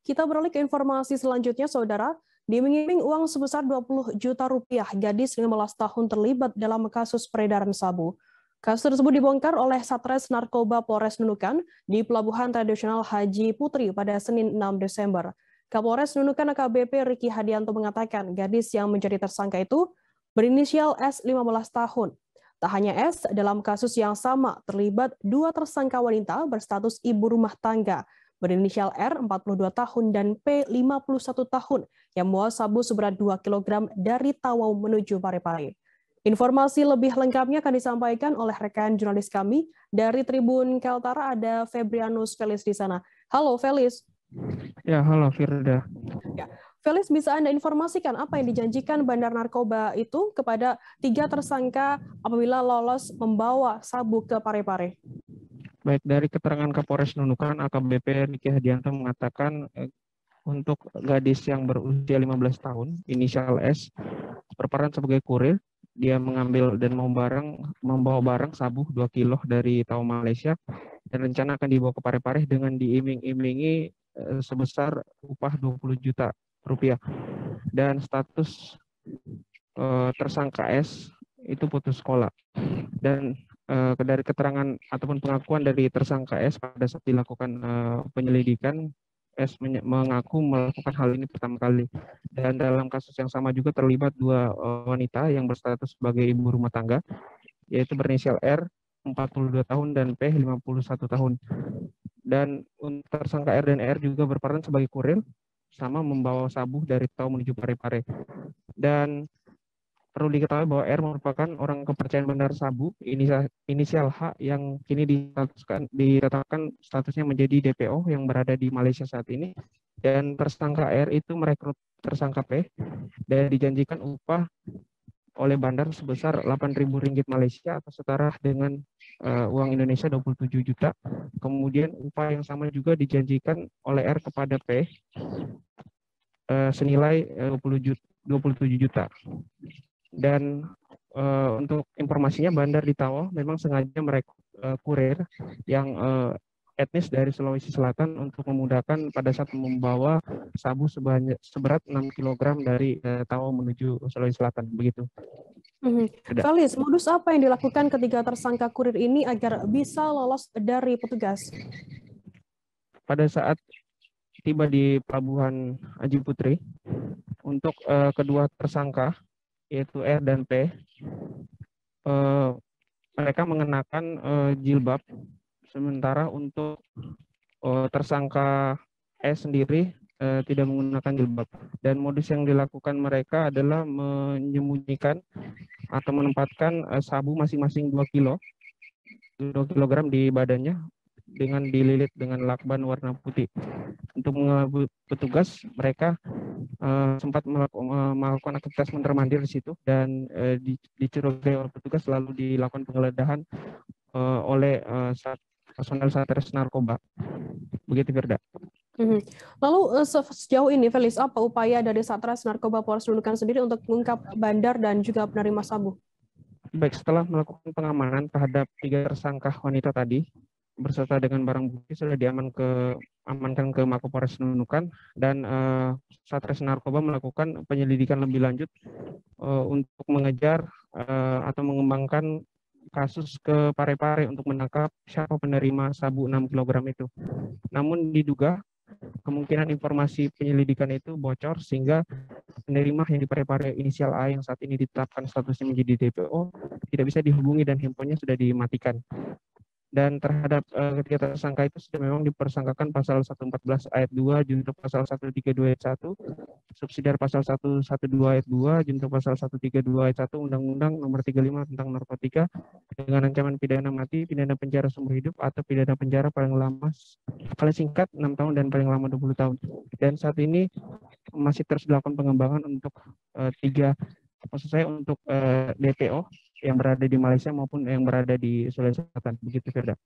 Kita beralih ke informasi selanjutnya, Saudara. Diiming-iming uang sebesar 20 juta rupiah, gadis 15 tahun terlibat dalam kasus peredaran sabu. Kasus tersebut dibongkar oleh Satres Narkoba Polres Nunukan di Pelabuhan Tradisional Haji Putri pada Senin 6 Desember. Kapolres Nunukan AKBP Riki Hadianto mengatakan gadis yang menjadi tersangka itu berinisial S 15 tahun. Tak hanya S, dalam kasus yang sama terlibat dua tersangka wanita berstatus ibu rumah tangga berinisial R 42 tahun dan P 51 tahun yang membawa sabu seberat 2 kg dari Tawau menuju Parepare. Informasi lebih lengkapnya akan disampaikan oleh rekan jurnalis kami dari Tribun Kaltara, ada Febrianus Felis di sana. Halo Felis. Ya, halo Firda. Ya, Felis, bisa Anda informasikan apa yang dijanjikan Bandar Narkoba itu kepada 3 tersangka apabila lolos membawa sabu ke Parepare? Baik, dari keterangan Kapolres Nunukan, AKBP Riki Hadianto mengatakan untuk gadis yang berusia 15 tahun, inisial S, berperan sebagai kurir. Dia mengambil dan membawa barang sabu 2 kilo dari Tawau Malaysia dan rencana akan dibawa ke Parepare dengan diiming-imingi sebesar upah 20 juta rupiah. Dan status tersangka S itu putus sekolah. Dan dari keterangan ataupun pengakuan dari tersangka S pada saat dilakukan penyelidikan, S mengaku melakukan hal ini pertama kali. Dan dalam kasus yang sama juga terlibat 2 wanita yang berstatus sebagai ibu rumah tangga, yaitu berinisial R 42 tahun dan P 51 tahun. Dan untuk tersangka R dan R juga berperan sebagai kurir, sama membawa sabu dari Tawau menuju Parepare. Dan perlu diketahui bahwa R merupakan orang kepercayaan Bandar Sabu, inisial H, yang kini ditetapkan statusnya menjadi DPO yang berada di Malaysia saat ini. Dan tersangka R itu merekrut tersangka P dan dijanjikan upah oleh Bandar sebesar Rp8.000 Malaysia atau setara dengan uang Indonesia 27 juta. Kemudian upah yang sama juga dijanjikan oleh R kepada P senilai 27 juta. Dan untuk informasinya, Bandar di Tawau memang sengaja merekrut kurir yang etnis dari Sulawesi Selatan untuk memudahkan pada saat membawa sabu seberat 6 kg dari Tawau menuju Sulawesi Selatan, begitu. Felis, modus apa yang dilakukan ketiga tersangka kurir ini agar bisa lolos dari petugas? Pada saat tiba di Pelabuhan Haji Putri, untuk kedua tersangka yaitu R dan P, mereka mengenakan jilbab, sementara untuk tersangka S sendiri tidak menggunakan jilbab. Dan modus yang dilakukan mereka adalah menyembunyikan atau menempatkan sabu masing-masing 2 kg di badannya dengan dililit dengan lakban warna putih. Untuk mengelabui petugas, mereka sempat melakukan aktivitas mondar-mandir di situ dan dicurigai oleh petugas, lalu dilakukan penggeledahan oleh personel Satres Narkoba. Begitu, Firda. Lalu sejauh ini, Felis, apa upaya dari Satres Narkoba Polres Nunukan sendiri untuk mengungkap bandar dan juga penerima sabu? Baik, setelah melakukan pengamanan terhadap 3 tersangka wanita tadi, berserta dengan barang bukti sudah diamankan ke Mapolres Nunukan, dan Satres Narkoba melakukan penyelidikan lebih lanjut untuk mengejar atau mengembangkan kasus ke Parepare untuk menangkap siapa penerima sabu 6 kg itu. Namun diduga kemungkinan informasi penyelidikan itu bocor sehingga penerima yang di Parepare inisial A yang saat ini ditetapkan statusnya menjadi DPO tidak bisa dihubungi dan handphonenya sudah dimatikan. Dan terhadap ketiga tersangka itu sudah memang dipersangkakan pasal 114 ayat 2, junto pasal 132 ayat 1, subsidiar pasal 112 ayat 2, junto pasal 132 ayat 1 Undang-Undang Nomor 35 tentang narkotika dengan ancaman pidana mati, pidana penjara seumur hidup, atau pidana penjara paling singkat 6 tahun dan paling lama 20 tahun. Dan saat ini masih terus dilakukan pengembangan untuk untuk DPO yang berada di Malaysia maupun yang berada di Sulawesi Selatan. Begitu, Firda.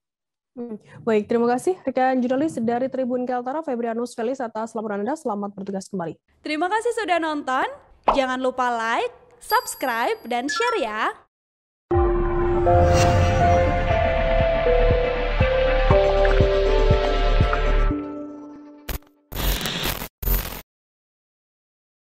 Baik, terima kasih rekan jurnalis dari Tribun Kaltara, Febrianus Felis, atas laporan Anda. Selamat bertugas kembali. Terima kasih sudah nonton. Jangan lupa like, subscribe, dan share ya.